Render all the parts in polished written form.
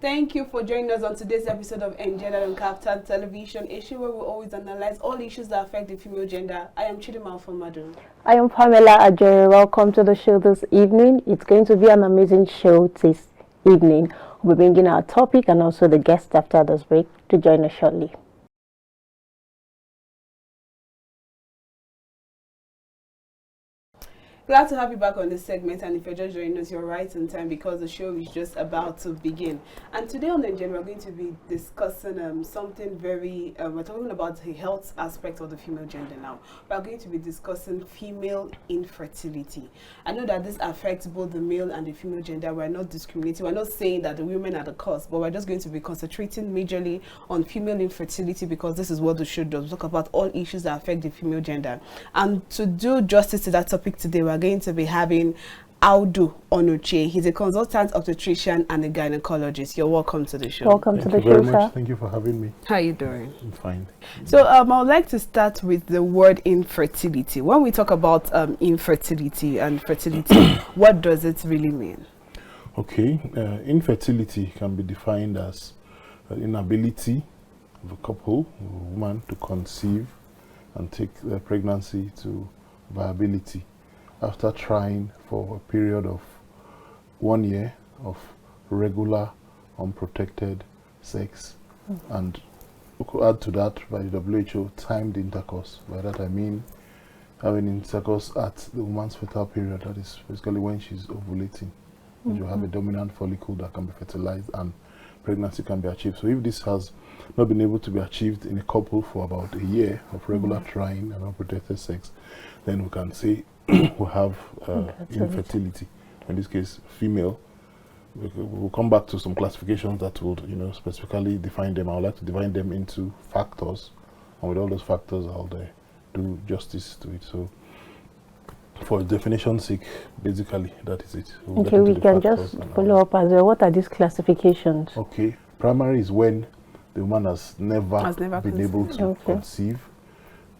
Thank you for joining us on today's episode of Engendered on Captain Television, a show where we always analyze all issues that affect the female gender. I am Chidinma Ufomadu. I am Pamela Ajero. Welcome to the show this evening. It's going to be an amazing show this evening. We'll be bringing our topic and also the guest after this break to join us shortly. Glad to have you back on this segment, and if you're just joining us, you're right in time because the show is just about to begin. And today on the agenda, we're going to be discussing something very, we're talking about the health aspect of the female gender now. We're going to be discussing female infertility. I know that this affects both the male and the female gender. We're not discriminating. We're not saying that the women are the cause, but we're just going to be concentrating majorly on female infertility because this is what the show does. We talk about all issues that affect the female gender. And to do justice to that topic today, we're going to be having Audu Onuche. He's a consultant obstetrician and a gynecologist. You're welcome to the show. Welcome to the show, very sir. much. Thank you for having me. How are you doing? I'm fine. So I would like to start with the word infertility. When we talk about infertility and fertility, what does it really mean? Okay, infertility can be defined as an inability of a couple, a woman, to conceive and take the pregnancy to viability after trying for a period of 1 year of regular, unprotected sex, and we could add to that by the WHO timed intercourse. By that I mean having intercourse at the woman's fertile period, that is basically when she's ovulating. You have a dominant follicle that can be fertilized and pregnancy can be achieved. So if this has not been able to be achieved in a couple for about a year of regular trying and unprotected sex, then we can say we have infertility. In this case, female. We'll come back to some classifications that would, specifically define them. I would like to divide them into factors, and with all those factors, I'll do justice to it. So, for definition's sake, basically, that is it. Okay, we can just follow up as well. What are these classifications? Okay, primary is when the woman has never been able to conceive.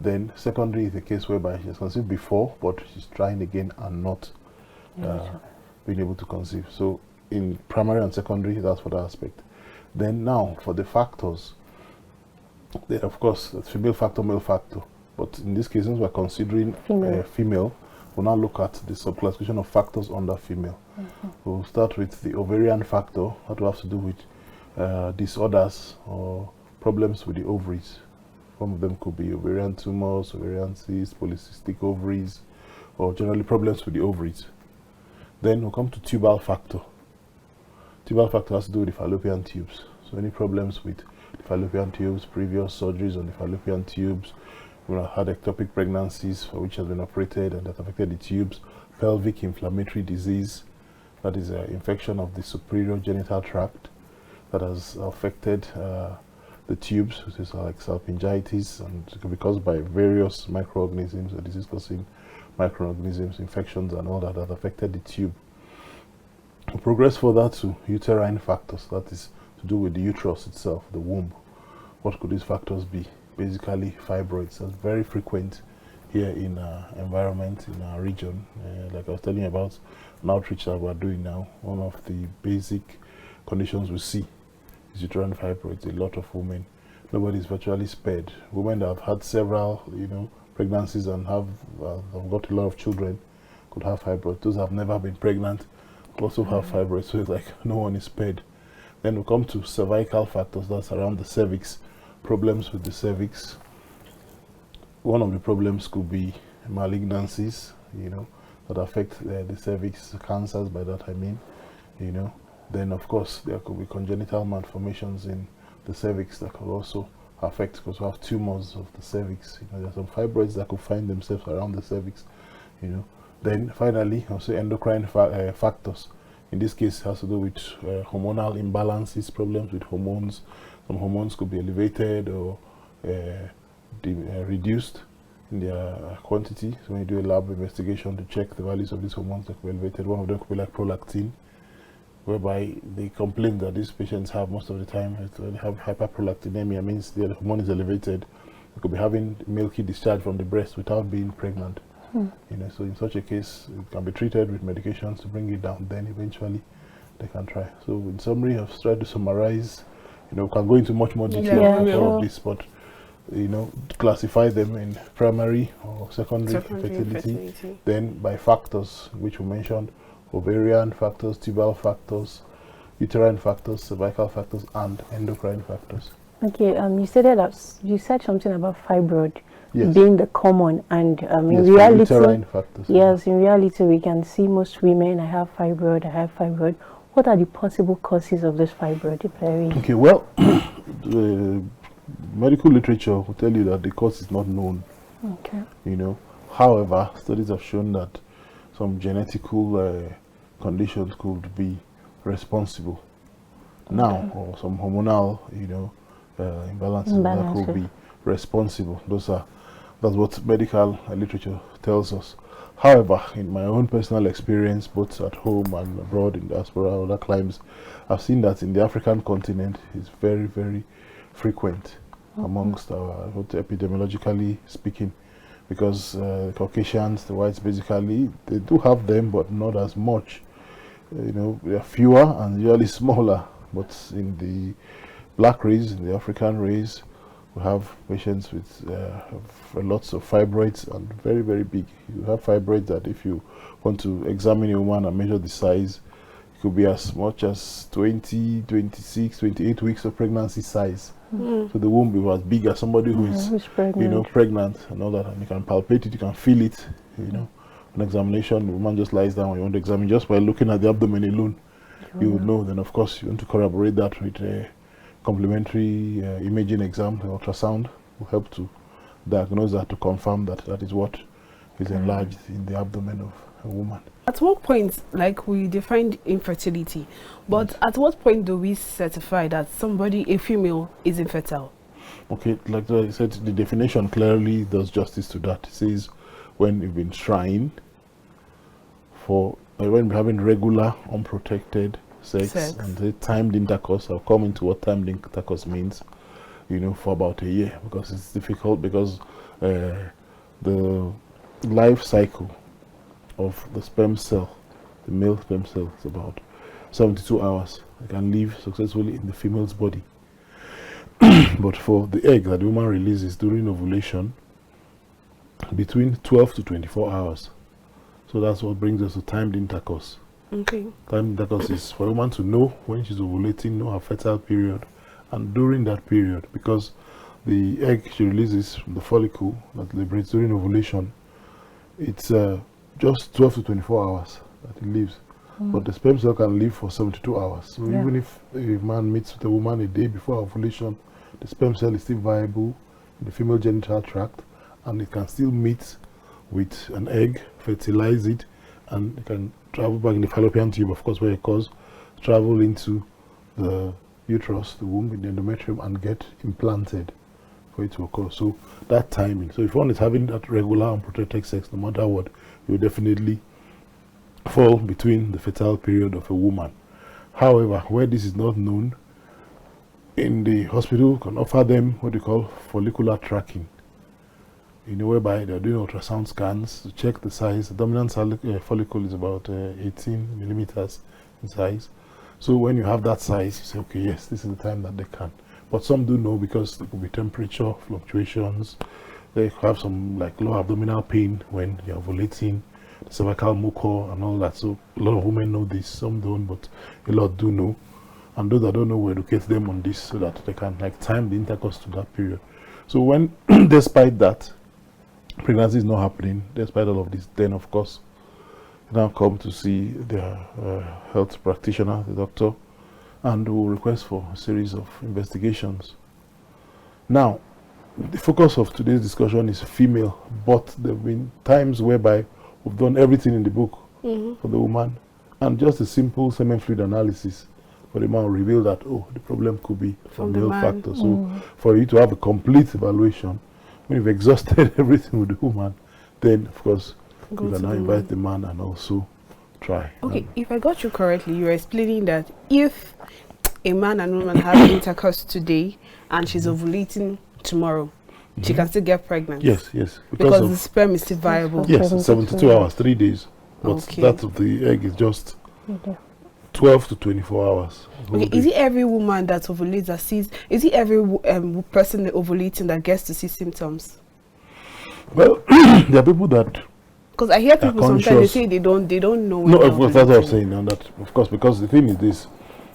Then secondary is the case whereby she has conceived before, but she's trying again and not being able to conceive. So in primary and secondary, that's for that aspect. Then now for the factors, there of course the female factor, male factor. But in this case, since we're considering female, we'll now look at the subclassification of factors under female. We'll start with the ovarian factor, that will have to do with disorders or problems with the ovaries. Some of them could be ovarian tumors, ovarian cysts, polycystic ovaries, or generally problems with the ovaries. Then we'll come to tubal factor. Tubal factor has to do with the fallopian tubes. So any problems with the fallopian tubes, previous surgeries on the fallopian tubes, we have had ectopic pregnancies for which has been operated and that affected the tubes, pelvic inflammatory disease, that is an infection of the superior genital tract that has affected the tubes, which is like salpingitis, and it can be caused by various microorganisms, or disease-causing microorganisms, infections, and all that that affected the tube. We progress further to uterine factors, that is to do with the uterus itself, the womb. What could these factors be? Basically, fibroids. That's very frequent here in our environment, in our region. Like I was telling you about an outreach that we're doing now, one of the basic conditions we see is uterine fibroids. A lot of women, nobody is virtually spared. Women that have had several, pregnancies and have got a lot of children could have fibroids. Those have never been pregnant also have fibroids. So it's like no one is spared. Then we come to cervical factors. That's around the cervix. Problems with the cervix. One of the problems could be malignancies, that affect the cervix, cancers. By that I mean, Then of course there could be congenital malformations in the cervix that could also affect, because we have tumors of the cervix. There are some fibroids that could find themselves around the cervix. Then finally, also endocrine factors. In this case, it has to do with hormonal imbalances, problems with hormones. Some hormones could be elevated or reduced in their quantity. So when you do a lab investigation to check the values of these hormones that could be elevated, one of them could be like prolactin, whereby they complain that these patients have most of the time have hyperprolactinemia, means the hormone is elevated. They could be having milky discharge from the breast without being pregnant. So in such a case, it can be treated with medications to bring it down. Then eventually, they can try. So in summary, I've tried to summarize. You know, can go into much more detail about all of this, but you know, classify them in primary or secondary infertility, then by factors which we mentioned: ovarian factors, tubal factors, uterine factors, cervical factors, and endocrine factors. Okay, you said something about fibroid being the common, and in reality, uterine factors. Yes, in reality, we can see most women. I have fibroid. What are the possible causes of this fibroid? Okay, well, the medical literature will tell you that the cause is not known. Okay. You know, however, studies have shown that some genetical conditions could be responsible. Now, or some hormonal, you know, imbalances that could be responsible. That's what medical literature tells us. However, in my own personal experience, both at home and abroad in diaspora and other climes, I've seen that in the African continent it's very, very frequent amongst our, epidemiologically speaking, because Caucasians, the whites, basically, they do have them, but not as much. You know, they are fewer and usually smaller. But in the black race, in the African race, we have patients with lots of fibroids and very, very big. You have fibroids that if you want to examine a woman and measure the size, it could be as much as 20, 26, 28 weeks of pregnancy size. So the womb will be as big as somebody who is pregnant. You know, pregnant and all that. And you can palpate it, you can feel it, you know. On examination, the woman just lies down. You want to examine just by looking at the abdomen alone. You would know. Then, of course, you want to corroborate that with a complementary imaging exam. The ultrasound will help to diagnose that, to confirm that that is what is enlarged in the abdomen of a woman. At what point, like we defined infertility, but at what point do we certify that somebody, a female, is infertile? Okay, like I said, the definition clearly does justice to that. It says when you've been trying for, when we're having regular, unprotected sex and the timed intercourse. I'll come into what timed intercourse means, you know, for about a year, because it's difficult, because the life cycle of the sperm cell, the male sperm cell, is about 72 hours. It can live successfully in the female's body. But for the egg that the woman releases during ovulation, between 12 to 24 hours. So that's what brings us to timed intercourse. Okay. Timed intercourse is for a woman to know when she's ovulating, know her fertile period, and during that period, because the egg she releases from the follicle that liberates during ovulation, it's just 12 to 24 hours that it lives. But the sperm cell can live for 72 hours. So even if a man meets with a woman a day before ovulation, the sperm cell is still viable in the female genital tract, and it can still meet with an egg, fertilize it, and it can travel back in the fallopian tube, of course, where it occurs, travel into the uterus, the womb, in the endometrium, and get implanted for it to occur. So that timing. So if one is having that regular unprotected sex, no matter what, you will definitely fall between the fertile period of a woman. However, where this is not known, in the hospital can offer them what we call follicular tracking, you know, whereby they're doing ultrasound scans to check the size. The dominant follicle is about 18 millimeters in size. So when you have that size, you say, okay, yes, this is the time that they can. But some do know, because there could be temperature fluctuations. They have some like low abdominal pain when you're ovulating, the cervical mucor and all that. So a lot of women know this, some don't, but a lot do know. And those that don't know, we educate them on this so that they can like time the intercourse to that period. So when, despite that, pregnancy is not happening, despite all of this, then of course, you now come to see their health practitioner, the doctor, and will request for a series of investigations. Now, the focus of today's discussion is female, but there have been times whereby we've done everything in the book for the woman, and just a simple semen fluid analysis for the man will reveal that, oh, the problem could be from male factor. So for you to have a complete evaluation, when you've exhausted everything with the woman, then of course you can now invite the man and also try. Okay, if I got you correctly, you're explaining that if a man and woman have intercourse today and she's ovulating tomorrow, she can still get pregnant. Yes, yes. Because the sperm is still viable. Yes, 72 hours, 3 days. But that of the egg is just 12 to 24 hours. Okay, is it every woman that ovulates that sees, is it every person ovulating that gets to see symptoms? Well, there are people that, because I hear people sometimes they say they don't know. No, of course, that's what I'm saying. And that, of course, because the thing is this,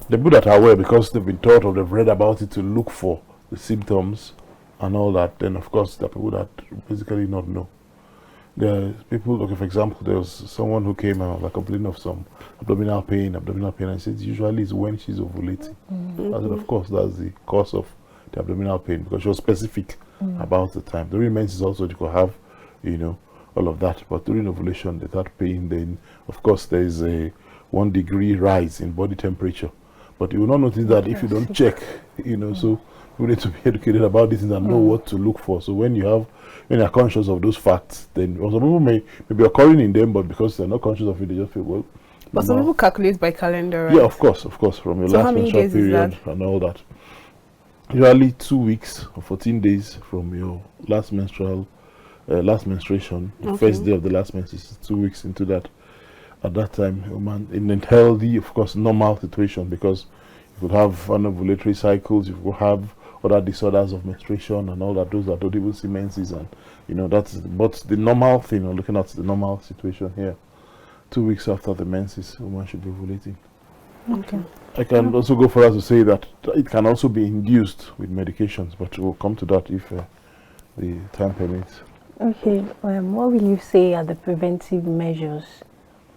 the people that are aware, because they've been taught or they've read about it to look for the symptoms and all that, then of course there are people that basically not know. There are people, okay, for example, there was someone who came out like complaining of some abdominal pain, and I said usually it's when she's ovulating. I said, of course, that's the cause of the abdominal pain, because she was specific about the time. During menses also you could have, you know, all of that, but during ovulation, that pain, then of course there is a 1 degree rise in body temperature. But you will not notice that if you don't check, you know, so we need to be educated about these things and know what to look for. So when you're conscious of those facts, then some people may be occurring in them, but because they're not conscious of it, they just feel, well. But some people calculate by calendar, right? Yeah, of course, from your last menstrual period and all that. Usually 2 weeks or 14 days from your last menstruation, first day of the last menstruation, 2 weeks into that. At that time, woman in a healthy, of course, normal situation, because you could have anovulatory cycles, you could have other disorders of menstruation and all that, those that don't even see menses, and you know that's. But the normal thing, or looking at the normal situation here, 2 weeks after the menses, woman should be ovulating. Okay. I can also go further to say that it can also be induced with medications, but we'll come to that if the time permits. Okay, what will you say are the preventive measures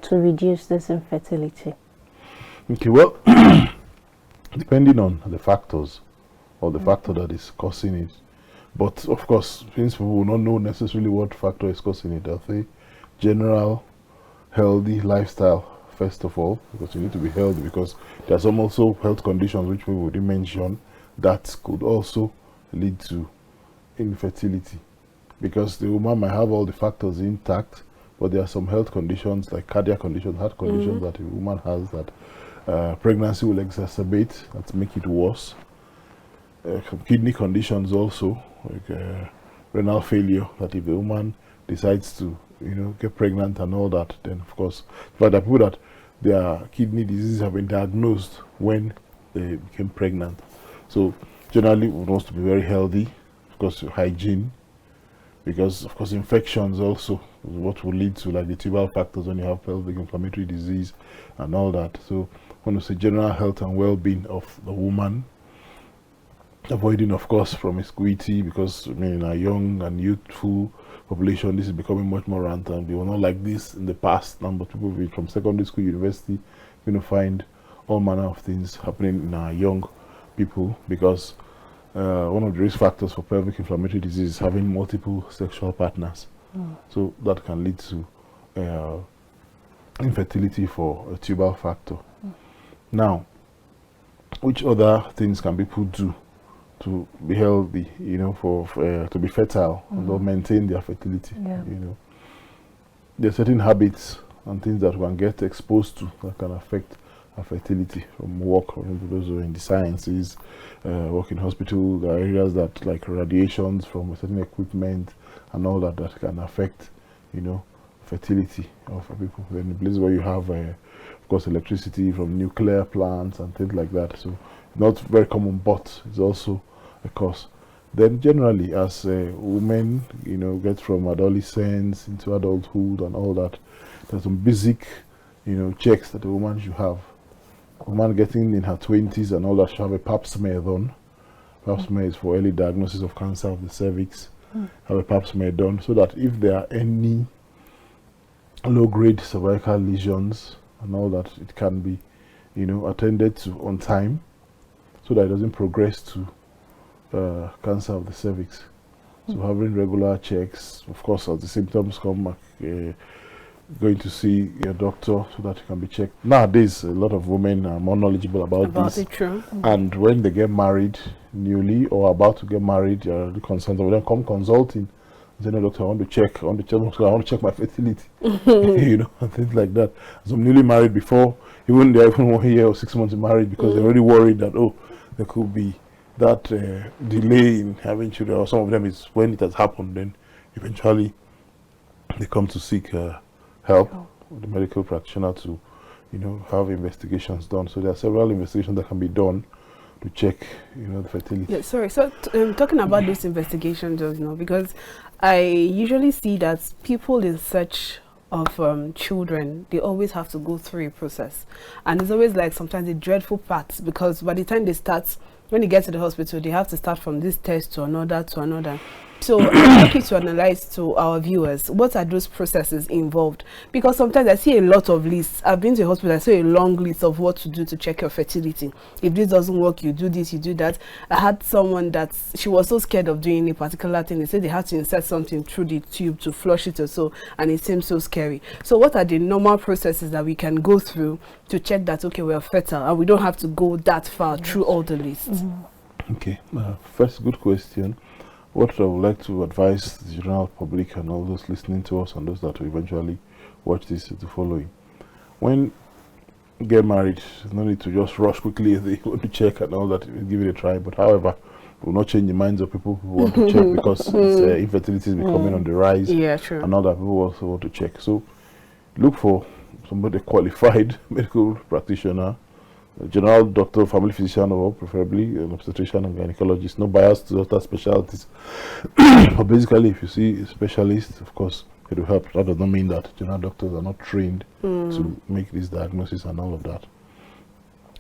to reduce this infertility? Okay, well, depending on the factors or the factor that is causing it, but of course, since people will not know necessarily what factor is causing it, I'll say general healthy lifestyle first of all, because you need to be healthy, because there are some also health conditions which we would mention that could also lead to infertility, because the woman might have all the factors intact, but there are some health conditions like cardiac conditions, heart conditions that a woman has that pregnancy will exacerbate, that make it worse. Kidney conditions also, like renal failure, that if the woman decides to, you know, get pregnant and all that, then of course, but there are people that their kidney diseases have been diagnosed when they became pregnant. So generally, one wants to be very healthy, because hygiene, because of course infections also is what will lead to like the tubal factors when you have pelvic inflammatory disease and all that. So I want to say general health and well-being of the woman, avoiding of course promiscuity, because I mean in a young and youthful population this is becoming much more rampant. We were not like this in the past now, but people from secondary school, university, you're going to find all manner of things happening in our young people, because one of the risk factors for pelvic inflammatory disease is having multiple sexual partners. So that can lead to infertility for a tubal factor. Now, which other things can people do to be healthy, you know, for to be fertile and maintain their fertility? You know, there are certain habits and things that one get exposed to that can affect our fertility, from work, or those who are in the sciences, work in hospital. There are areas that like radiations from a certain equipment and all that that can affect, you know, fertility of people. Then the places where you have, of course, electricity from nuclear plants and things like that. So not very common, but it's also a cause. Then generally, as women, you know, get from adolescence into adulthood and all that, there's some basic, you know, checks that a woman should have. A woman getting in her 20s and all that should have a pap smear done. Pap smear is for early diagnosis of cancer of the cervix. Have a pap smear done, so that if there are any low-grade cervical lesions and all that, it can be, you know, attended to on time, so that it doesn't progress to cancer of the cervix. So having regular checks, of course, as the symptoms come back, going to see your doctor so that you can be checked. Nowadays, a lot of women are more knowledgeable about this. And when they get married newly or about to get married, they're concerned. They come consulting. Say, no, doctor, I want to check my fertility. You know, and things like that. Some newly married before, even they're even 1 year or 6 months married, because they're already worried that, oh, there could be that delay in having children, or some of them is when it has happened, then eventually they come to seek help with the medical practitioner to, have investigations done. So there are several investigations that can be done to check, the fertility. Yeah, sorry. So talking about those investigations just now, because I usually see that people in search of children, they always have to go through a process, and it's always like sometimes the dreadful parts, because by the time they start, when they get to the hospital, they have to start from this test to another to another. So I'd like you to analyze to our viewers, what are those processes involved? Because sometimes I see a lot of lists. I've been to a hospital, I see a long list of what to do to check your fertility. If this doesn't work, you do this, you do that. I had someone that she was so scared of doing a particular thing. They said they had to insert something through the tube to flush it or so, and it seems so scary. So what are the normal processes that we can go through to check that, okay, we are fertile, and we don't have to go that far through all the lists? Okay, first, good question. What I would like to advise the general public and all those listening to us and those that will eventually watch this is the following. When you get married, there's no need to just rush quickly if they want to check and all that, give it a try. But however, we will not change the minds of people who want to check, because infertility is becoming on the rise. Yeah, true. And other people also want to check. So look for somebody qualified medical practitioner, a general doctor, family physician, or preferably an obstetrician and gynecologist. No bias to other specialties. But basically, if you see a specialist, of course, it will help. That does not mean that general doctors are not trained to make this diagnosis and all of that.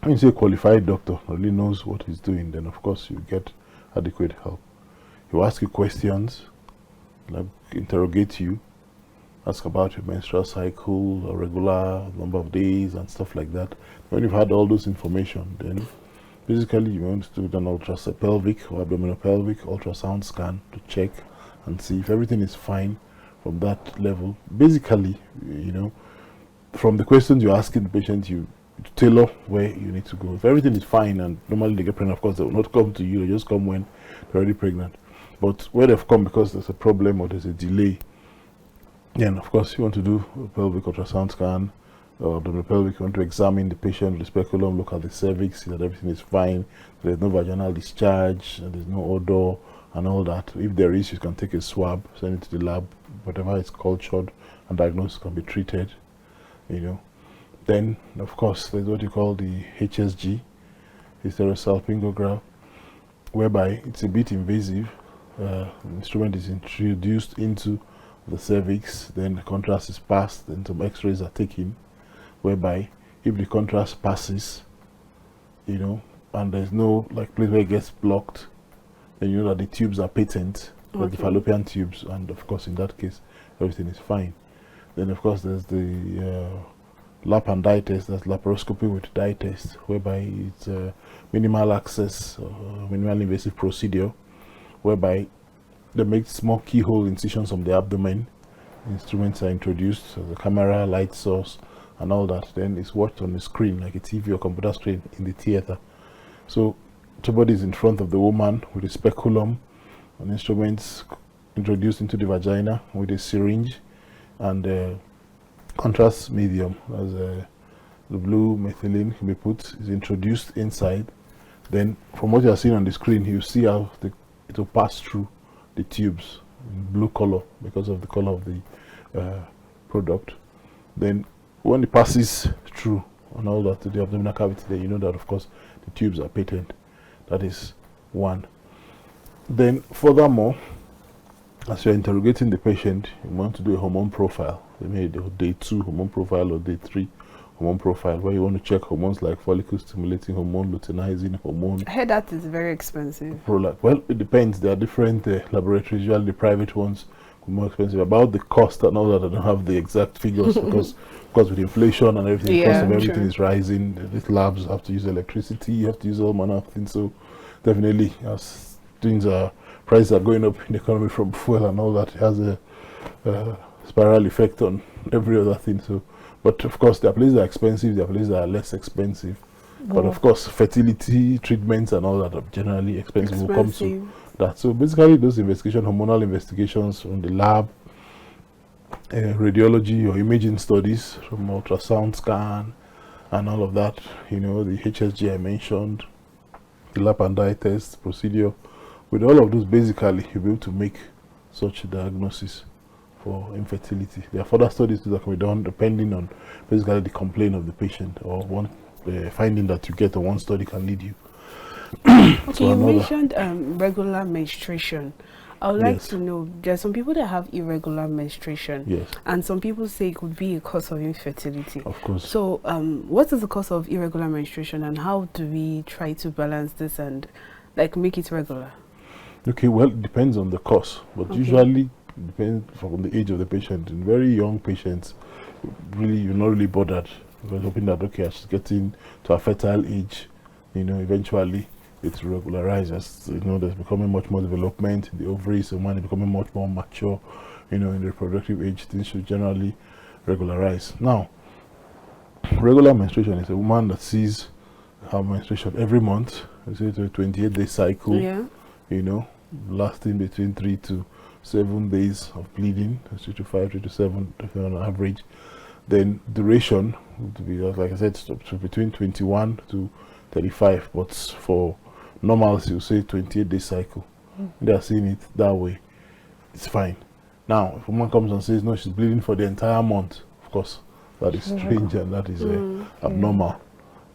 When you say a qualified doctor really knows what he's doing, then of course you get adequate help. He will ask you questions, like interrogate you, ask about your menstrual cycle, a regular number of days and stuff like that. When you've had all those information, then basically you want to do an pelvic or abdominopelvic ultrasound scan to check and see if everything is fine from that level. Basically, from the questions you're asking the patient, you tailor where you need to go. If everything is fine, and normally they get pregnant, of course they will not come to you, they just come when they're already pregnant. But where they've come because there's a problem or there's a delay, then of course you want to do a pelvic ultrasound scan or abdominal pelvic. You want to examine the patient with the speculum, look at the cervix, see that everything is fine, there's no vaginal discharge, there's no odor and all that. If there is, you can take a swab, send it to the lab, whatever is cultured, and diagnosis can be treated. Then of course there's what you call the HSG, hysterosalpingograph, whereby it's a bit invasive. The instrument is introduced into the cervix, then the contrast is passed, then some x-rays are taken, whereby if the contrast passes, and there's no place where it gets blocked, then you know that the tubes are patent, like the fallopian tubes, and of course in that case everything is fine. Then of course there's the lap and dye test, that's laparoscopy with dye test, whereby it's a minimal access, minimal invasive procedure, whereby they make small keyhole incisions on the abdomen. Instruments are introduced, so the camera, light source, and all that. Then it's watched on the screen, like a TV or computer screen in the theater. So somebody is in front of the woman with a speculum, and instruments introduced into the vagina with a syringe, and contrast medium, as the blue methylene can be put, is introduced inside. Then from what you are seeing on the screen, you see how it will pass through the tubes in blue color because of the color of the product. Then when it passes through and all that to the abdominal cavity, then you know that of course the tubes are patent. That is one. Then furthermore, as you're interrogating the patient, you want to do a hormone profile. Maybe day 2 hormone profile or day 3 hormone profile, where you want to check hormones like follicle stimulating hormone, luteinizing hormone. I heard that is very expensive. Well, it depends. There are different laboratories, usually the private ones are more expensive. About the cost and all that, I don't have the exact figures because with inflation and everything, the cost of everything is rising. These labs have to use electricity, you have to use all manner of things. So definitely, as prices are going up in the economy from fuel and all that, it has a spiral effect on every other thing. So, but of course, there are places that are expensive, there are places that are less expensive. But of course, fertility treatments and all that are generally expensive. We'll come to that. So basically, those hormonal investigations from the lab, radiology or imaging studies from ultrasound scan and all of that, the HSG I mentioned, the lap and dye test procedure. With all of those, basically, you'll be able to make such a diagnosis for infertility. There are further studies that can be done depending on basically the complaint of the patient, or one finding that you get, or one study can lead you. Okay, you mentioned regular menstruation. I would like to know, there are some people that have irregular menstruation. Yes. And some people say it could be a cause of infertility. Of course. So what is the cause of irregular menstruation, and how do we try to balance this and like make it regular? Okay, well, it depends on the cause, but usually it depends from the age of the patient. In very young patients, really, you're not really bothered. We're hoping that, okay, as she's getting to a fertile age, you know, eventually it regularizes. You know, there's becoming much more development in the ovaries, and when it's becoming much more mature, you know, in the reproductive age, things should generally regularize. Now, regular menstruation is a woman that sees her menstruation every month. It's a 28-day cycle, you know, lasting between 3 to 7 days of bleeding, 3 to 5, 3 to 7 on average. Then duration would be, like I said, between 21 to 35, but for normals, you say 28-day cycle. They are seeing it that way, it's fine. Now, if a woman comes and says, no, she's bleeding for the entire month, of course, that is strange and that is abnormal,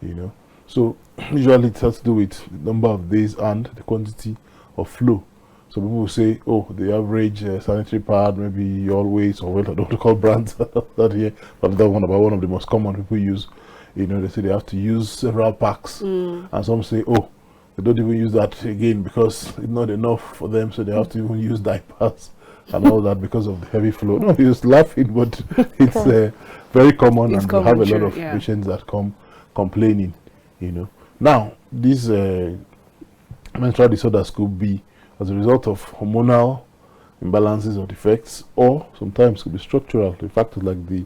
you know. So, usually it has to do with the number of days and the quantity of flow. So people will say, oh, the average sanitary pad, maybe always, or well, I don't call brands that here, but that one of the most common people use. You know, they say they have to use several packs, and some say, oh, they don't even use that again because it's not enough for them, so they have to even use diapers and all that because of the heavy flow. No, he's just laughing, but it's very common, and we have a lot of patients that come complaining, you know. Now, these menstrual disorders could be as a result of hormonal imbalances or defects, or sometimes could be structural. The factors like the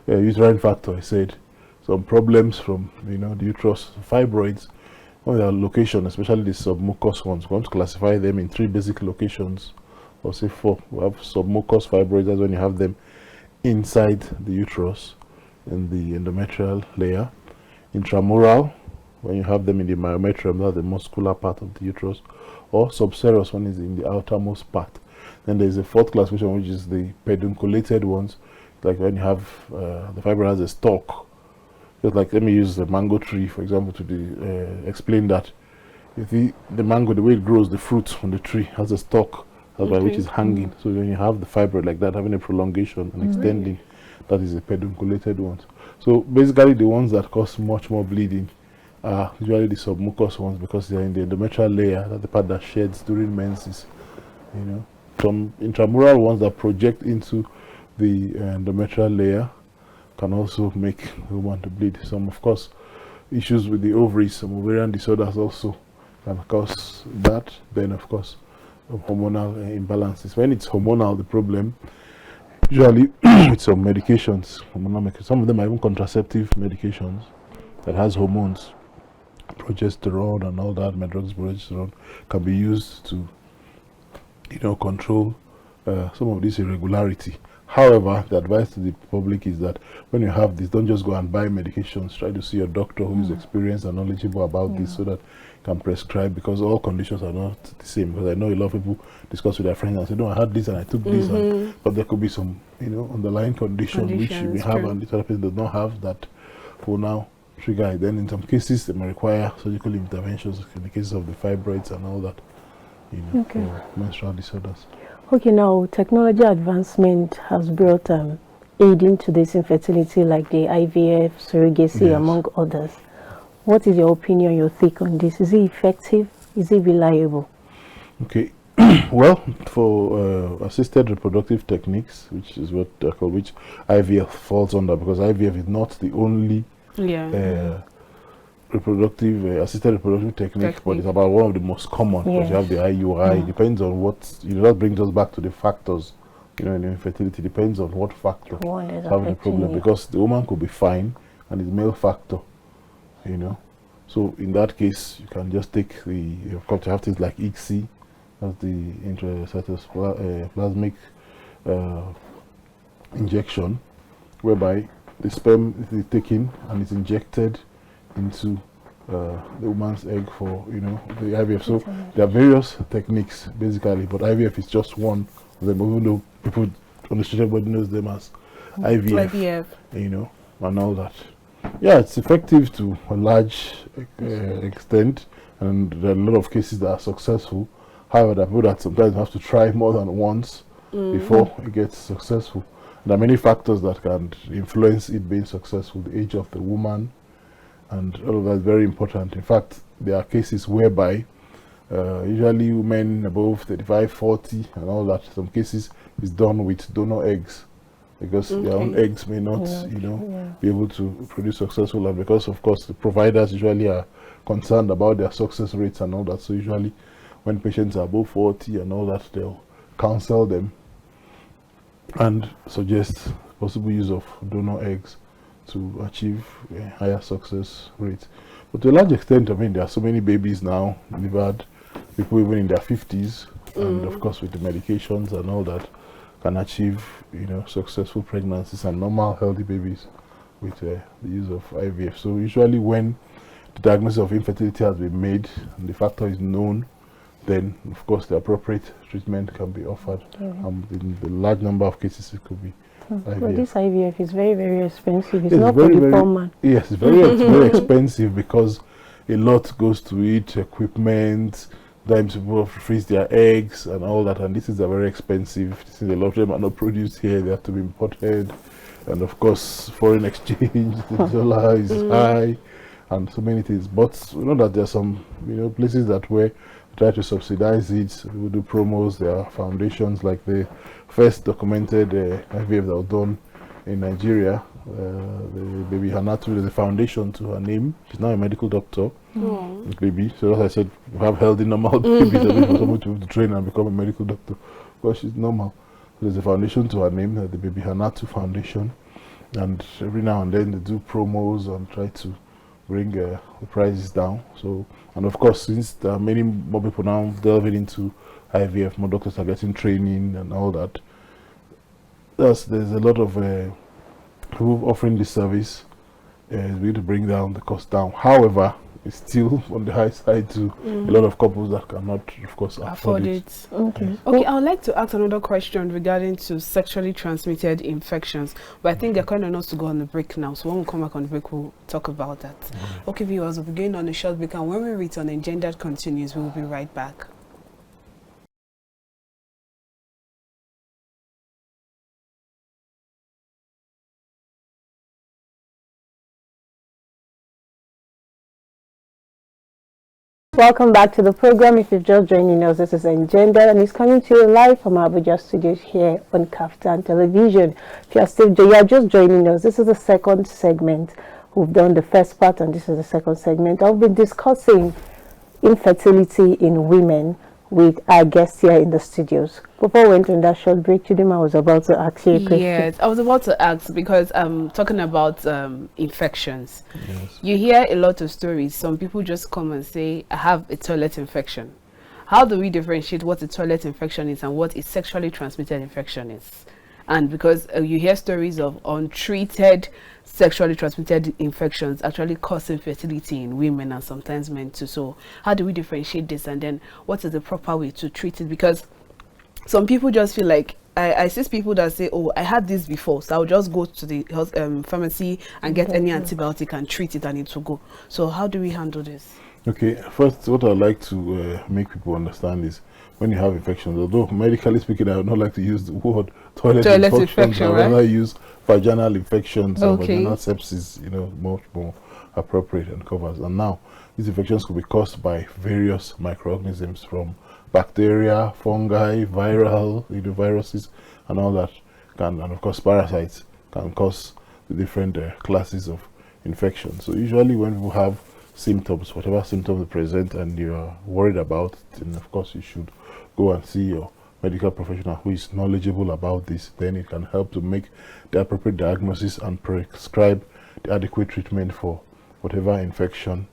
uterine factor, I said, some problems from, you know, the uterus, fibroids, on their location, especially the submucous ones. We're going to classify them in 3 basic locations, or say 4. We have submucous fibroids, that's when you have them inside the uterus, in the endometrial layer. Intramural, when you have them in the myometrium, that's the muscular part of the uterus. Or subserous, one is in the outermost part. Then there's a 4th classification, which is the pedunculated ones, like when you have the fibroid has a stalk. Just like, let me use the mango tree, for example, to explain that. You see, the mango, the way it grows, the fruit on the tree has a stalk, which is hanging. So when you have the fibroid like that, having a prolongation and extending, that is a pedunculated one. So basically, the ones that cause much more bleeding are usually the submucous ones, because they are in the endometrial layer, that's the part that sheds during menses. You know, some intramural ones that project into the endometrial layer can also make the woman to bleed. Some, of course, issues with the ovaries, some ovarian disorders also can cause that. Then, of course, hormonal imbalances. When it's hormonal, the problem, usually with some medications, some of them are even contraceptive medications that has hormones, progesterone and all that, progesterone can be used to, you know, control some of this irregularity. However, the advice to the public is that when you have this, don't just go and buy medications. Try to see a doctor who is experienced and knowledgeable about this, so that you can prescribe, because all conditions are not the same. Because I know a lot of people discuss with their friends and say, no, I had this and I took this, but there could be some, you know, underlying condition which you may have and this other person does not have, that will now trigger it. Then in some cases, they may require surgical interventions in the cases of the fibroids and all that, you know, for menstrual disorders. Okay, now technology advancement has brought aiding to this infertility, like the IVF, surrogacy, among others. What is your opinion, your take on this? Is it effective? Is it reliable? Okay, well, for assisted reproductive techniques, which is what I call, which IVF falls under, because IVF is not the only assisted reproductive technique, but it's about one of the most common, because you have the IUI. It depends on what, you know, that brings us back to the factors, you know, in infertility. Depends on what factor is having the problem, because the woman could be fine and it's male factor, you know. So in that case, you can just take the, you have things like ICSI, that's the intracytoplasmic injection, whereby the sperm is taken and it's injected into the woman's egg for, you know, the IVF. So there are various techniques basically, but IVF is just one of them, even though people uneducated body knows them as IVF, you know, and all that. Yeah, it's effective to a large extent, and there are a lot of cases that are successful. However, there are people that sometimes have to try more than once before it gets successful. There are many factors that can influence it being successful. The age of the woman, and all of that is very important. In fact, there are cases whereby usually women above 35, 40 and all that, some cases is done with donor eggs, because their own eggs may not, you know, be able to produce successful, and because of course the providers usually are concerned about their success rates and all that. So usually when patients are above 40 and all that, they'll counsel them and suggest possible use of donor eggs to achieve a higher success rate. But to a large extent, I mean, there are so many babies now delivered, people even in their 50s, and of course with the medications and all that, can achieve, you know, successful pregnancies and normal healthy babies with the use of IVF. So usually when the diagnosis of infertility has been made and the factor is known, then of course the appropriate treatment can be offered. In the large number of cases it could be IVF. But this IVF is very, very expensive. It's not for the poor man. Yes, it's very expensive, because a lot goes to it, equipment, sometimes people freeze their eggs and all that, and this is a very expensive. Since a lot of them are not produced here, they have to be imported, and of course foreign exchange, the dollar is high, and so many things. But you know that there are some, you know, places that where try to subsidize it. We do promos. There are foundations, like the first documented IVF that was done in Nigeria. The baby Hanatu, there's a foundation to her name. She's now a medical doctor. Baby. So as I said, we have healthy normal babies. I mean, for someone to train and become a medical doctor, because she's normal. So there's a foundation to her name, the Baby Hanatu Foundation, and every now and then they do promos and try to bring the prices down. So, and of course, since there are many more people now delving into IVF, more doctors are getting training and all that. There's a lot of people offering this service. It's going to bring down the cost down. However, it's still on the high side to a lot of couples that cannot, of course, afford it. Okay, I would like to ask another question regarding to sexually transmitted infections, but I think they're kind of not to go on the break now. So when we come back on the break, we'll talk about that. Okay, viewers, we'll be going on a short break, and when we return, Engendered continues. We will be right back. Welcome back to the program. If you're just joining us, this is Engendered, and it's coming to you live from our Abuja studios here on Kaftan Television. If you are just joining us, this is the second segment. We've done the first part, and this is the second segment. I've been discussing infertility in women with our guests here in the studios. Before we went on that short break, Chidinma was about to ask you a question. Yes, I was about to ask, because I'm talking about infections. You hear a lot of stories. Some people just come and say, I have a toilet infection. How do we differentiate what a toilet infection is and what a sexually transmitted infection is? And because you hear stories of untreated sexually transmitted infections actually causing fertility in women and sometimes men too. So how do we differentiate this, and then what is the proper way to treat it? Because some people just feel like, I see people that say, oh, I had this before, so I'll just go to the health, pharmacy and get any antibiotic and treat it, and it will go. So how do we handle this? Okay, first, what I'd like to make people understand is, when you have infections, although medically speaking, I would not like to use the word toilet infection, I would rather use vaginal infections or vaginal sepsis, you know, much more appropriate and covers. And now, these infections could be caused by various microorganisms, from bacteria, fungi, viral, you know, viruses, and all that, and of course parasites can cause the different classes of infections. So usually when people have symptoms, whatever symptoms they present, and you are worried about it, then of course you should go and see your medical professional who is knowledgeable about this. Then it can help to make the appropriate diagnosis and prescribe the adequate treatment for whatever infection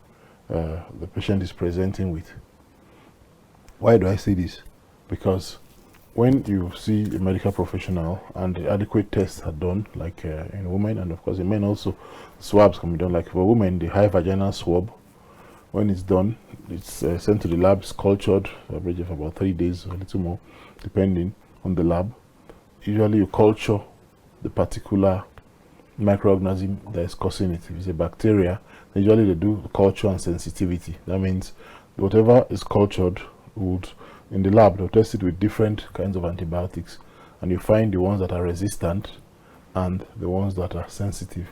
the patient is presenting with. Why do I say this? Because when you see a medical professional and the adequate tests are done, like in women, and of course in men also, swabs can be done. Like for women, the high vaginal swab, when it's done, it's sent to the lab, it's cultured, average of about 3 days, or a little more, depending on the lab. usually you culture the particular microorganism that is causing it. If it's a bacteria, usually they do culture and sensitivity. That means whatever is cultured would, in the lab, they'll test it with different kinds of antibiotics, and you find the ones that are resistant and the ones that are sensitive,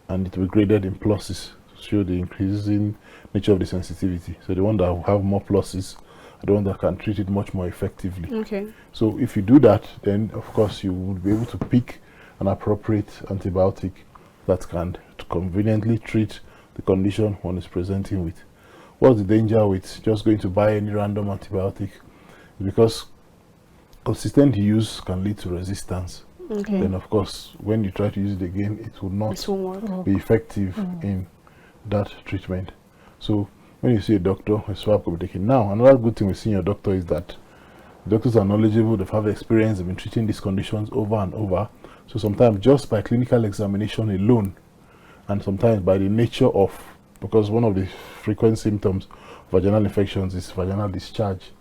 and it will be graded in pluses to show the increasing nature of the sensitivity. So the one that will have more pluses are the one that can treat it much more effectively. Okay. So if you do that, then of course you will be able to pick an appropriate antibiotic that can conveniently treat the condition one is presenting with. What's the danger with just going to buy any random antibiotic? Because consistent use can lead to resistance. Okay. Then of course, when you try to use it again, it will not be effective in that treatment. So when you see a doctor, a swab could be taken. Now, another good thing with seeing your doctor is that doctors are knowledgeable, they have experience, they've been treating these conditions over and over. So sometimes just by clinical examination alone, and sometimes by the nature of, because one of the frequent symptoms of vaginal infections is vaginal discharge.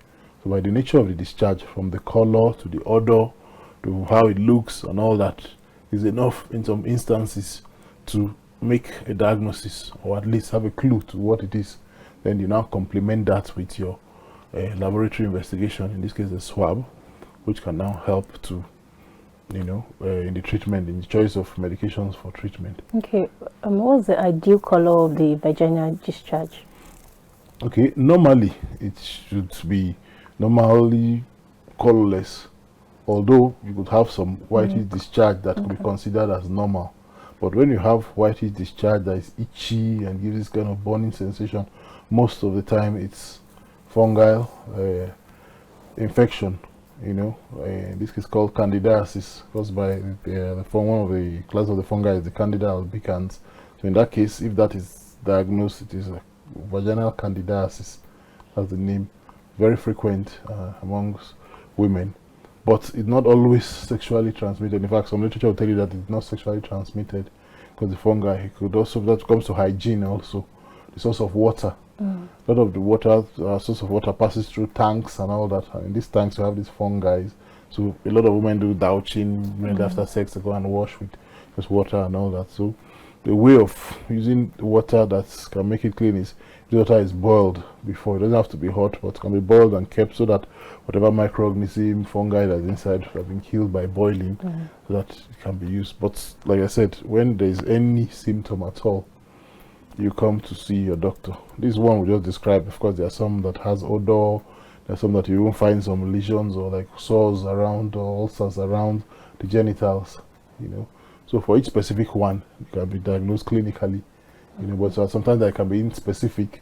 So by the nature of the discharge, from the color to the odor to how it looks and all that, is enough in some instances to make a diagnosis, or at least have a clue to what it is. Then you now complement that with your laboratory investigation, in this case a swab, which can now help to, in the treatment, in the choice of medications for treatment. Okay, what's the ideal color of the vaginal discharge? Okay, normally it should be normally colorless, although you could have some whitish discharge that could be considered as normal. But when you have whitish discharge that is itchy and gives this kind of burning sensation, most of the time it's fungal infection. This is called candidiasis, caused by one of the class of the fungi is the Candida albicans. So in that case, if that is diagnosed, it is a vaginal candidiasis. That's the name. Very frequent amongst women, but it's not always sexually transmitted. In fact, some literature will tell you that it's not sexually transmitted because the fungi, it could also, that comes to hygiene also, the source of water. A lot of the water, source of water passes through tanks and all that, and in these tanks you have these fungi. So a lot of women do douching after sex, to go and wash with just water and all that. So the way of using the water that can make it clean is the water is boiled before. It doesn't have to be hot, but it can be boiled and kept so that whatever microorganism, fungi that's inside have been killed by boiling, so that it can be used. But like I said, when there is any symptom at all, you come to see your doctor. This one we just described. Of course, there are some that has odor. There are some that you won't find some lesions or like sores around or ulcers around the genitals. So for each specific one, it can be diagnosed clinically. But sometimes that can be inspecific.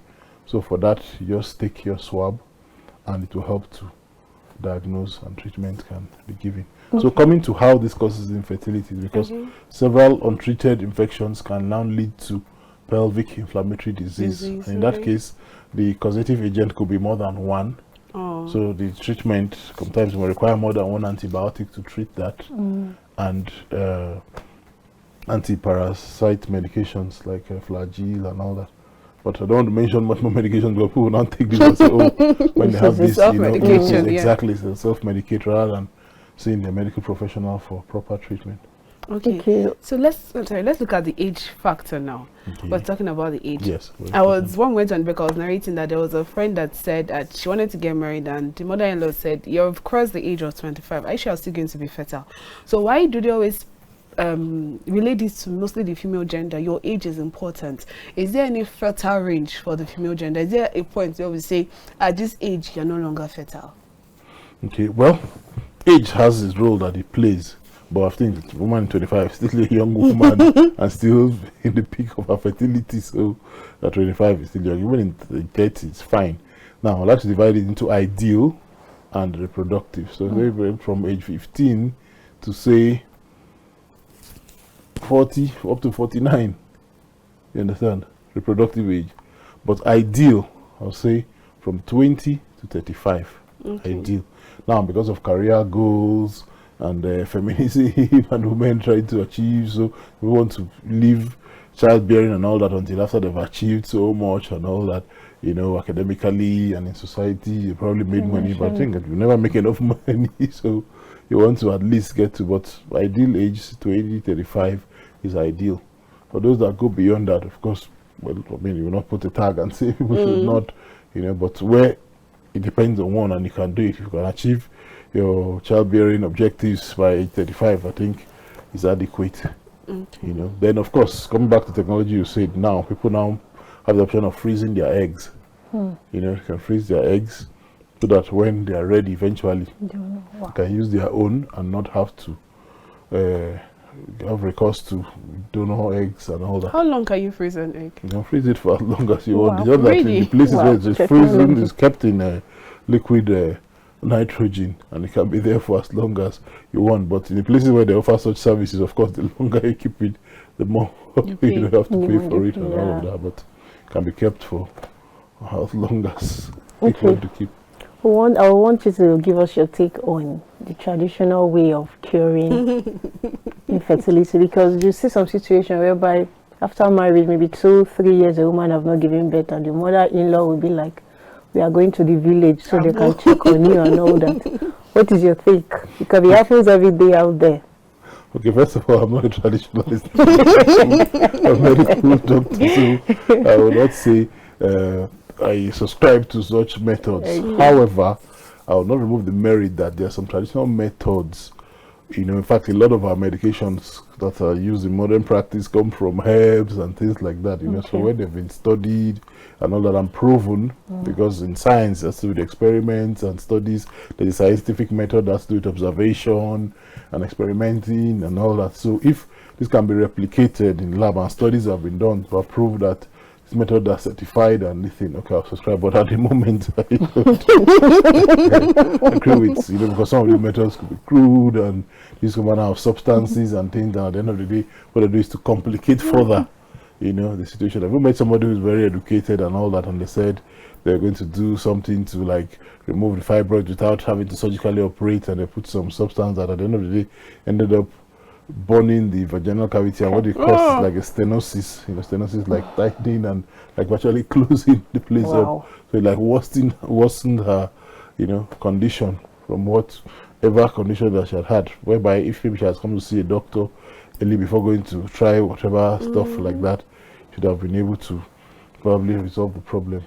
So for that, you just take your swab, and it will help to diagnose, and treatment can be given. So coming to how this causes infertility, because several untreated infections can now lead to pelvic inflammatory disease. And in that case, the causative agent could be more than one. So the treatment sometimes will require more than one antibiotic to treat that, and anti-parasite medications like Flagyl and all that. But I don't want to mention much more medications, because people will not take this and say, when they have this, exactly, so self-medicate rather than seeing the medical professional for proper treatment. Okay. So let's look at the age factor now. We're talking about the age. Yes. One went on because I was narrating that there was a friend that said that she wanted to get married, and the mother-in-law said, "You've crossed the age of 25. Actually, you're still going to be fertile." So why do they always relate this to mostly the female gender? Your age is important. Is there any fertile range for the female gender? Is there a point where we say, at this age, you're no longer fertile? Okay. Well, age has its role that it plays. But I think the woman 25 is still a young woman and still in the peak of her fertility. So at 25 is still young. Even in 30, it's fine. Now, I'd like to divide it into ideal and reproductive. So from age 15 to say 40 up to 49. You understand? Reproductive age. But ideal, I'll say from 20 to 35. Ideal. Now, because of career goals and feminism and women trying to achieve, so we want to leave childbearing and all that until after they've achieved so much and all that, you know, academically and in society, you probably made money, but I think that you never make enough money, so you want to at least get to, but ideal age to 80, 35 is ideal. For those that go beyond that, of course, well, I mean, you will not put a tag and say people should not, you know, but where it depends on one and you can do it, if you can achieve your childbearing objectives by age 35, I think is adequate. You know, then of course, coming back to technology, you said now people now have the option of freezing their eggs. You know, you can freeze their eggs so that when they are ready, eventually, you can use their own and not have to have recourse to donor eggs and all that. How long can you freeze an egg? You can freeze it for as long as you want. It's Really? The places where it's frozen is kept in liquid nitrogen, and it can be there for as long as you want. But in the places where they offer such services, of course, the longer you keep it, the more you have to pay for it and all of that. But it can be kept for as long as people want to keep. I want you to give us your take on the traditional way of curing infertility, because you see some situation whereby after marriage, maybe 2-3 years, a woman have not given birth, and the mother-in-law will be like, we are going to the village so they can check on you and all that. What is your take? Because it happens every day out there. Okay, first of all, I'm not a traditionalist. I'm a medical doctor, so I would not say I subscribe to such methods. However, I will not remove the merit that there are some traditional methods. You know, in fact, a lot of our medications that are used in modern practice come from herbs and things like that. You know, so when they've been studied and all that and proven, because in science, that's to do with experiments and studies. There's a scientific method that's to do with observation and experimenting and all that. So if this can be replicated in lab and studies have been done to prove that this method are certified and anything, okay, I'll subscribe. But at the moment, I don't agree with, you know, because some of the methods could be crude and these come out of substances and things, and at the end of the day, what they do is to complicate further, you know, the situation. I've met somebody who's very educated and all that, and they said they're going to do something to like remove the fibroids without having to surgically operate, and they put some substance that at the end of the day ended up burning the vaginal cavity, and what they cause is like a stenosis. You know, stenosis like tightening and like virtually closing the place up. So it like worsened her, you know, condition from whatever condition that she had. Whereby if maybe she has come to see a doctor early before going to try whatever stuff like that, should have been able to probably resolve the problem.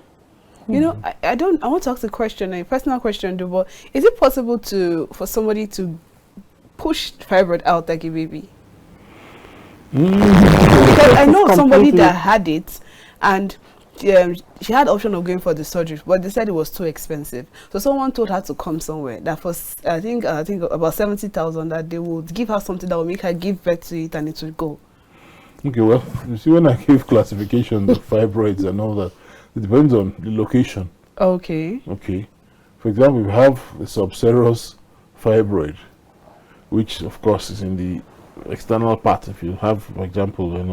You know, I want to ask a personal question, but is it possible for somebody to push fibroid out like a baby? Because I know somebody that had it, and she had option of going for the surgery, but they said it was too expensive. So someone told her to come somewhere that for I think about 70,000, that they would give her something that would make her give birth to it and it would go. Okay, well, you see, when I give classifications of fibroids and all that, it depends on the location. Okay. Okay. For example, we have the subserous fibroid, which of course is in the external part. If you have, for example, an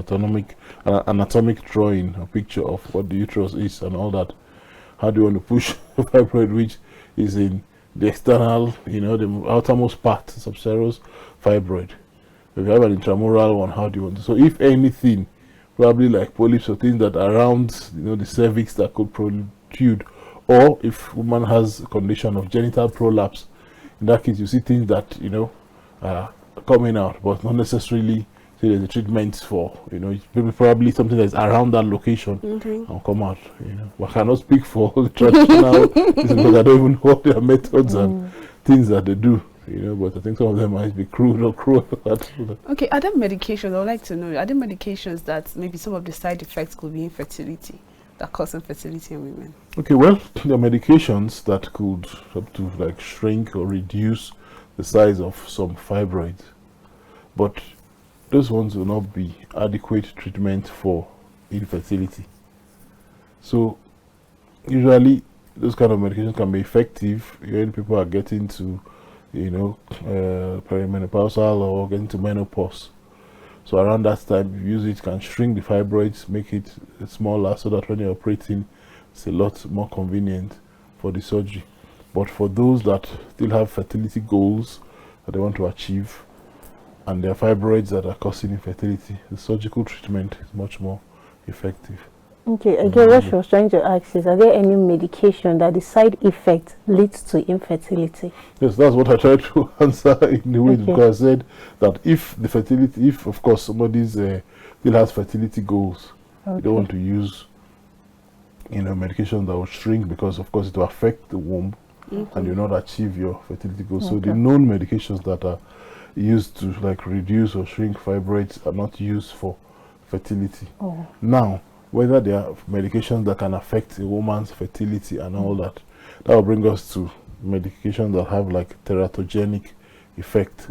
anatomic drawing, a picture of what the uterus is and all that, how do you want to push the fibroid, which is in the external, you know, the outermost part, subserous fibroid. If you have an intramural one, how do you want to? So if anything, probably like polyps or things that are around, you know, the cervix that could protrude, or if woman has a condition of genital prolapse, in that case you see things that, you know, coming out, but not necessarily say there's a treatment for, you know, it's probably something that's around that location and come out, you know. But I cannot speak for the traditional because I don't even know what their methods and things that they do, you know, but I think some of them might be crude or cruel. Okay, are there medications, I would like to know, are there medications that maybe some of the side effects could be infertility, that cause infertility in women? Okay, well, there are medications that could help to like shrink or reduce the size of some fibroids, but those ones will not be adequate treatment for infertility. So usually those kind of medications can be effective when people are getting to, you know, perimenopausal or getting to menopause. So around that time, if you use it, can shrink the fibroids, make it smaller, so that when you're operating, it's a lot more convenient for the surgery. But for those that still have fertility goals that they want to achieve, and their fibroids that are causing infertility, the surgical treatment is much more effective. Okay, again, what she was trying to ask is, are there any medication that the side effect leads to infertility? Yes, that's what I tried to answer in the way, because I said that if of course somebody's still has fertility goals, you don't want to use, medication that will shrink, because of course it will affect the womb and you'll not achieve your fertility goals. So the known medications that are used to like reduce or shrink fibroids are not used for fertility. Now, whether there are medications that can affect a woman's fertility and all that, that will bring us to medications that have like teratogenic effect.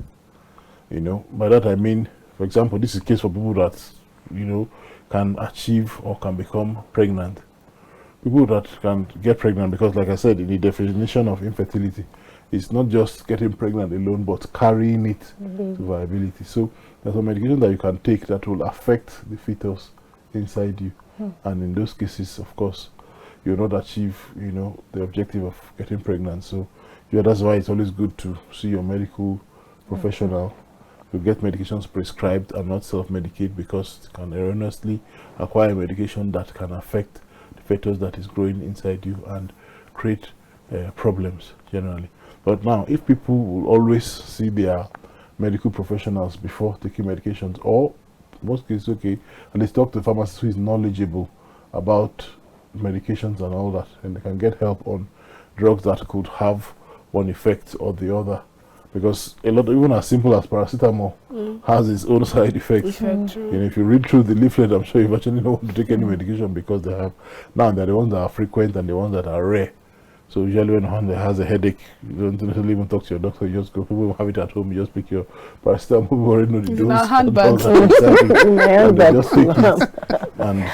By that I mean, for example, this is the case for people that, can achieve or can become pregnant. People that can get pregnant, because like I said, in the definition of infertility, it's not just getting pregnant alone, but carrying it to viability. So there's a medication that you can take that will affect the fetus inside you. And in those cases, of course, you'll not achieve, the objective of getting pregnant. So that's why it's always good to see your medical professional to get medications prescribed and not self-medicate, because it can erroneously acquire medication that can affect the fetus that is growing inside you and create problems generally. But now, if people will always see their medical professionals before taking medications, or most cases, and they talk to the pharmacist who is knowledgeable about medications and all that, and they can get help on drugs that could have one effect or the other, because a lot, even as simple as paracetamol, has its own side effects. If you read through the leaflet, I'm sure you actually don't want to take any medication, because they have, now they're the ones that are frequent and the ones that are rare. So usually when one has a headache, you don't necessarily even talk to your doctor, you just go, people have it at home, you just pick your paracetamol, you already know the dose. Just take it, and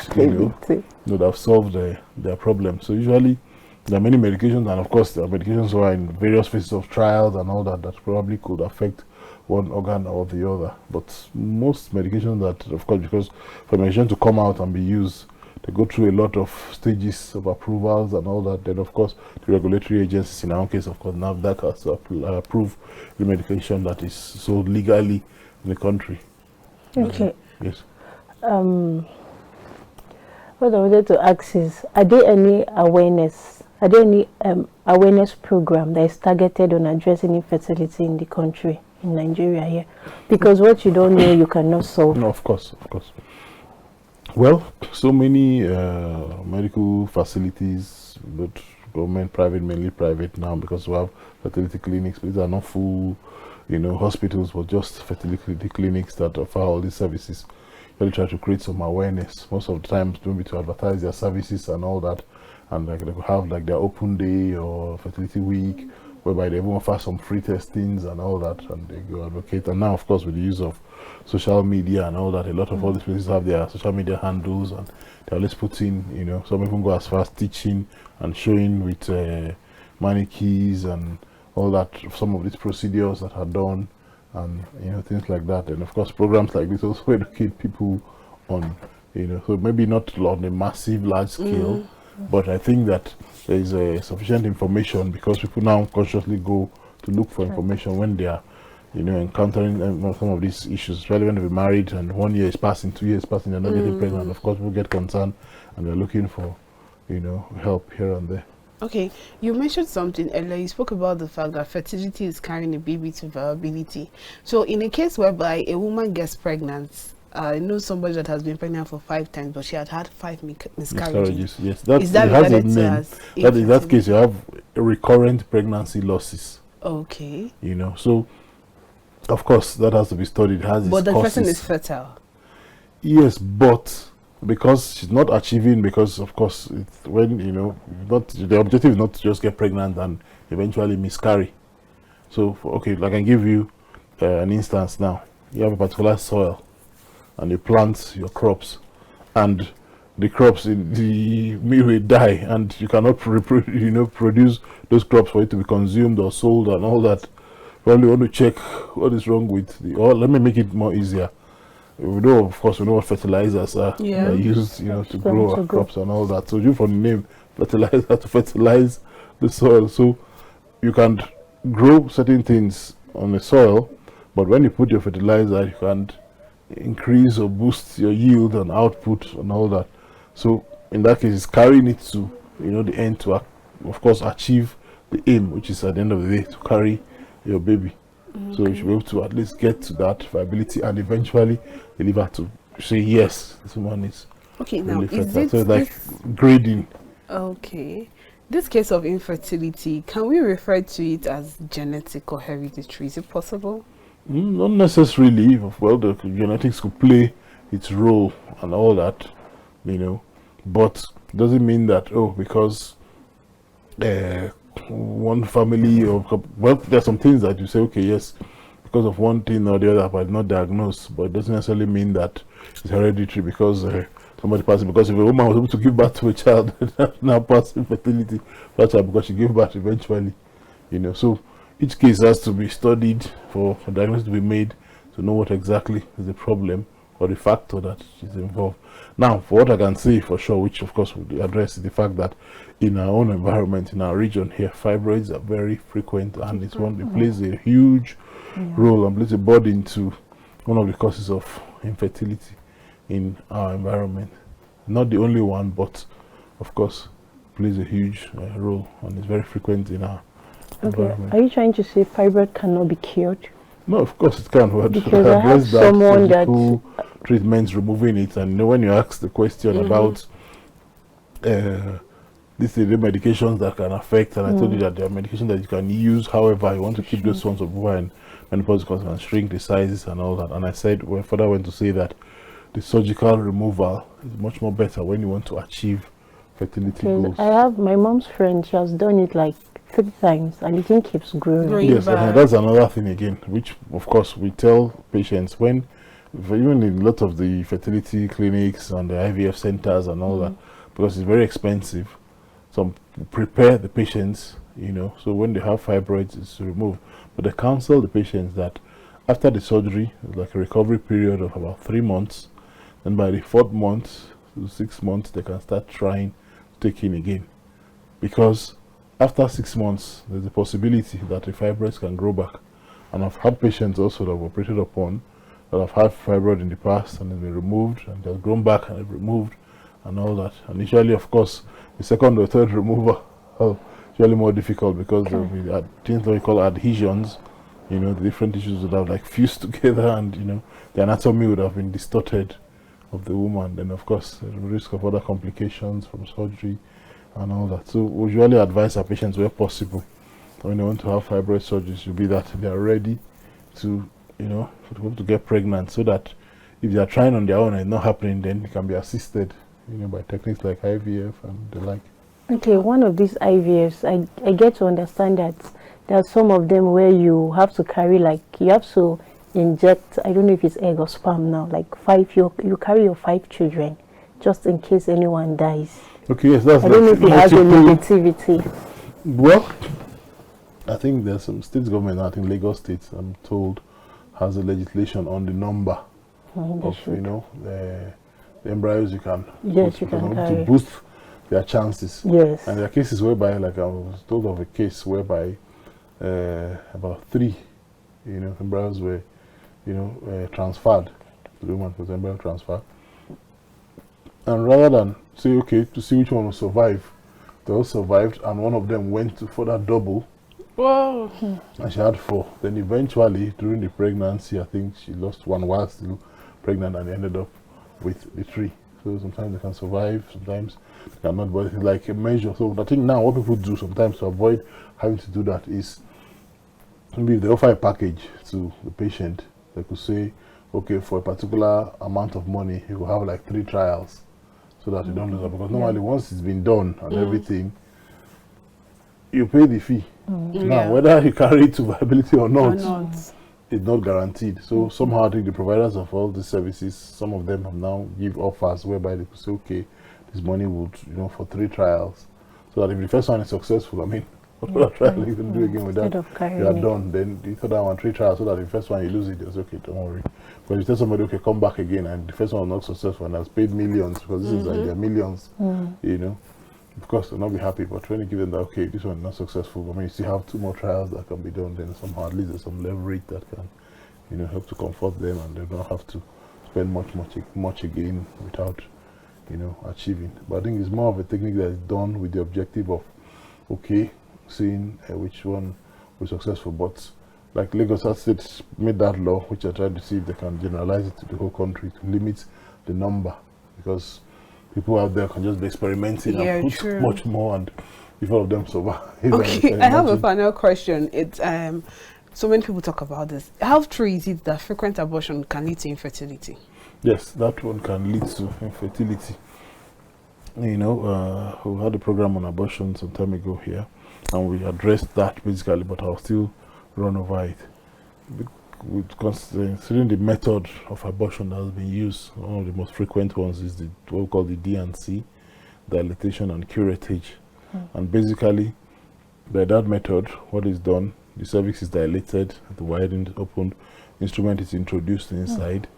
they'd have solved their problem. So usually there are many medications, and of course there are medications who are in various phases of trials and all that, that probably could affect one organ or the other. But most medications that, of course, because for medication to come out and be used, they go through a lot of stages of approvals and all that. Then, of course, the regulatory agencies, in our case, of course, NAFDAC has to approve the medication that is sold legally in the country. Okay. Yes. What I wanted to ask is, are there any awareness program that is targeted on addressing infertility in the country, in Nigeria here? Because what you don't know, you cannot solve. No, of course, of course. Well, so many medical facilities, but government, private, mainly private now, because we have fertility clinics. These are not full, hospitals, but just fertility clinics that offer all these services. They try to create some awareness. Most of the time, maybe to advertise their services and all that, and like they could have like their open day or fertility week, whereby they even offer some free testings and all that, and they go advocate. And now, of course, with the use of social media and all that, a lot of all these places have their social media handles, and they always put in, some even go as far as teaching and showing with manichees and all that, some of these procedures that are done, and things like that. And of course, programs like this also educate people on, so maybe not on a massive, large scale, but I think that there is sufficient information, because people now consciously go to look for information when they are, encountering some of these issues, especially when they're married and 1 year is passing, 2 years passing, they're not getting pregnant. Of course, people get concerned and they're looking for, help here and there. Okay, you mentioned something earlier. You spoke about the fact that fertility is carrying a baby to viability. So in a case whereby a woman gets pregnant, I know somebody that has been pregnant for 5 times, but she had 5 miscarriages. Yes, is that related to as in that case, you have recurrent pregnancy losses. Okay. So of course that has to be studied. But the person is fertile. Yes, but because she's not achieving, because of course it's when the objective is not to just get pregnant and eventually miscarry. So okay, I can give you an instance now. You have a particular soil, and you plant your crops, and the crops in the will die, and you cannot produce those crops for it to be consumed or sold and all that. Probably want to check what is wrong with or let me make it more easier. We know, of course, what fertilizers are used, to grow our crops and all that. So you from the name, fertilizer, to fertilize the soil. So you can grow certain things on the soil, but when you put your fertilizer, you can increase or boost your yield and output and all that. So in that case, it's carrying it to, the end to, of course, achieve the aim, which is at the end of the day to carry your baby. Okay. So you should be able to at least get to that viability and eventually deliver to say, yes, this woman is really fertile. So it's like grading. Okay. This case of infertility, can we refer to it as genetic or hereditary? Is it possible? Not necessarily. Well, the genetics could play its role and all that, but doesn't mean that, because one family there's some things that you say, okay, yes, because of one thing or the other, but not diagnosed, but it doesn't necessarily mean that it's hereditary because somebody passed. Because if a woman was able to give birth to a child, now passed infertility, that's because she gave birth eventually, so each case has to be studied for a diagnosis to be made to know what exactly is the problem or the factor that is involved. Now, for what I can say for sure, which of course we'll address, is the fact that in our own environment, in our region here, fibroids are very frequent, and it's one that plays a huge role and plays a burden to one of the causes of infertility in our environment. Not the only one, but of course plays a huge role, and it's very frequent in our environment. Are you trying to say fibroid cannot be cured? No, of course it can. Because I have someone that treatments removing it, and when you ask the question about these are the medications that can affect, and I told you that there are medications that you can use, however you want to keep those ones of and menopause and shrink the sizes and all that. And I said, well, further went to say that the surgical removal is much more better when you want to achieve fertility goals. I have my mom's friend, she has done it like 3 times and the thing keeps growing. Yes, and that's another thing again, which of course we tell patients when, even in a lot of the fertility clinics and the IVF centers and all that, because it's very expensive, so prepare the patients, so when they have fibroids, it's removed. But they counsel the patients that after the surgery, like a recovery period of about 3 months, and by the 4th month to 6 months, they can start trying to take in again. Because after 6 months, there's a possibility that the fibroids can grow back. And I've had patients also that were operated upon that have had fibroid in the past and they've been removed and they've grown back and they've removed and all that. And usually, of course, the second or third removal are usually more difficult because of the things that we call adhesions. The different tissues would have like fused together, and the anatomy would have been distorted of the woman. Then of course there's a risk of other complications from surgery and all that. So we usually advise our patients where possible when they want to have fibroid surgery should be that they are ready to to get pregnant, so that if they are trying on their own and it's not happening, then it can be assisted by techniques like IVF and the like. Okay, one of these IVFs, I get to understand that there are some of them where you have to carry, like you have to inject, I don't know if it's egg or sperm now, like you carry your 5 children just in case anyone dies. Okay, yes, that's I don't know if it has a negativity. Well, I think there's some state government, I think Lagos State, I'm told, has a legislation on the number of the embryos you can to boost their chances. Yes. And there are cases whereby, like I was told of a case whereby about 3 embryos were transferred to the woman, because embryo transfer, and rather than say okay to see which one will survive, they all survived, and one of them went to further double. Whoa. And she had 4. Then eventually during the pregnancy, I think she lost one while still pregnant, and ended up with the 3. So sometimes they can survive, sometimes they cannot, but it's like a measure. So I think now what people do sometimes to avoid having to do that is, maybe if they offer a package to the patient, they could say, okay, for a particular amount of money, you will have like 3 trials, so that you don't lose that. Because normally once it's been done and everything, you pay the fee. Now, whether you carry it to viability or not, it's not guaranteed. So somehow I think the providers of all these services, some of them have now give offers whereby they could say, okay, this money would, for 3 trials, so that if the first one is successful, I mean, what trial you can do again with that? You are done. Then the other one 3 trials, so that the first one you lose it, it's okay, don't worry. But you tell somebody, okay, come back again, and the first one was not successful and has paid millions, because this is like their millions, of course they'll not be happy. But when you give them that, okay, this one is not successful, I mean, you still have 2 more trials that can be done, then somehow at least there's some leverage that can help to comfort them, and they don't have to spend much again without achieving. But I think it's more of a technique that is done with the objective of, seeing which one was successful. But like Lagos State made that law, which are trying to see if they can generalize it to the whole country to limit the number, because people out there can just be experimenting and put much more, and if all of them survive. Okay, I have a final question. It's so many people talk about this. How true is it that frequent abortion can lead to infertility? Yes, that one can lead to infertility. We had a program on abortion some time ago here, and we addressed that basically, but I'll still run over it. Considering the method of abortion that has been used, one of the most frequent ones is what we call the D&C, dilatation and curettage. And basically, by that method, what is done, the cervix is dilated, the wide end opened, instrument is introduced inside,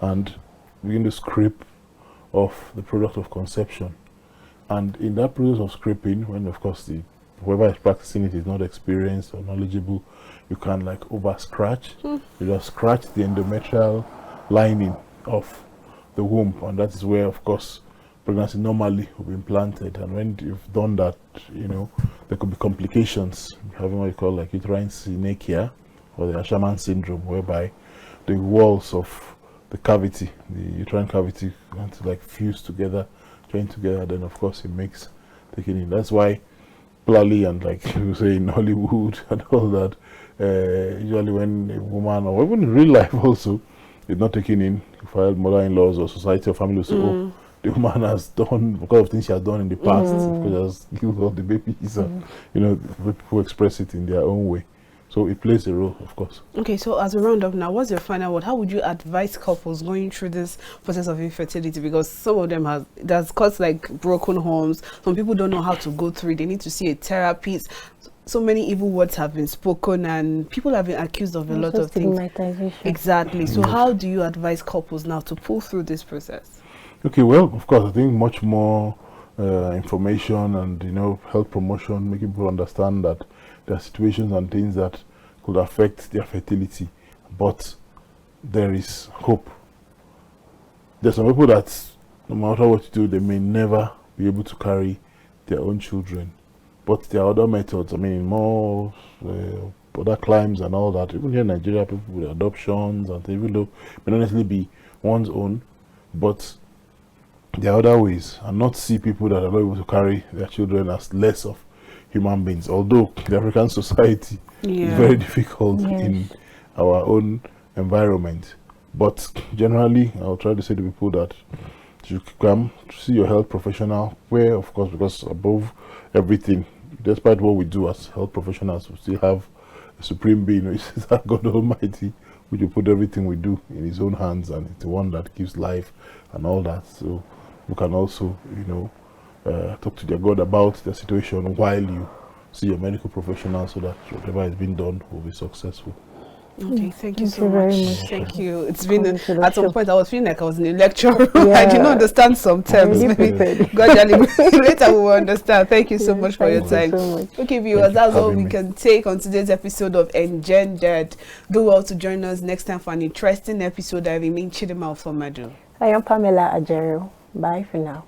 and begin to scrape off the product of conception. And in that process of scraping, when of course whoever is practicing it is not experienced or knowledgeable, you can like over scratch. You just scratch the endometrial lining of the womb, and that is where of course pregnancy normally will be implanted. And when you've done that, there could be complications, having what you call like uterine synechia or the Asherman syndrome, whereby the walls of the cavity, the uterine cavity, want to like fuse together, join together. Then of course it makes taking in. That's why Plali and like you say in Hollywood and all that, usually when a woman, or even in real life also, is not taken in, filed mother-in-laws or society or family will say, oh, the woman has done, because of things she has done in the past, because she has killed all the babies, people express it in their own way. So it plays a role, of course. Okay, so as a roundup now, what's your final word? How would you advise couples going through this process of infertility? Because some of them that's caused like broken homes. Some people don't know how to go through it. They need to see a therapist. So many evil words have been spoken, and people have been accused of a lot of things. Exactly. So how do you advise couples now to pull through this process? Okay, well, of course, I think much more information and health promotion, making people understand that there are situations and things that could affect their fertility, but there is hope. There's some people that no matter what you do, they may never be able to carry their own children, but there are other methods. I mean, more other climes and all that. Even here in Nigeria, people with adoptions, and even though it may not necessarily be one's own, but there are other ways, and not see people that are not able to carry their children as less of human beings, although the African society is very difficult in our own environment. But generally, I'll try to say to people that you come to see your health professional, where of course, because above everything, despite what we do as health professionals, we still have a supreme being, which is our God Almighty, which will put everything we do in his own hands, and it's the one that gives life and all that. So we can also, talk to their God about the situation while you see your medical professional, so that whatever has been done will be successful. Okay, thank you so much. Thank you. It's been at some point I was feeling like I was in a lecture. I did not understand some terms. Gradually later we will understand. Thank you so much for your time. Okay, viewers, that's all we can take on today's episode of Engendered. Do well to join us next time for an interesting episode. I remain Chidinma Ufomadu. I am Pamela Ajero. Bye for now.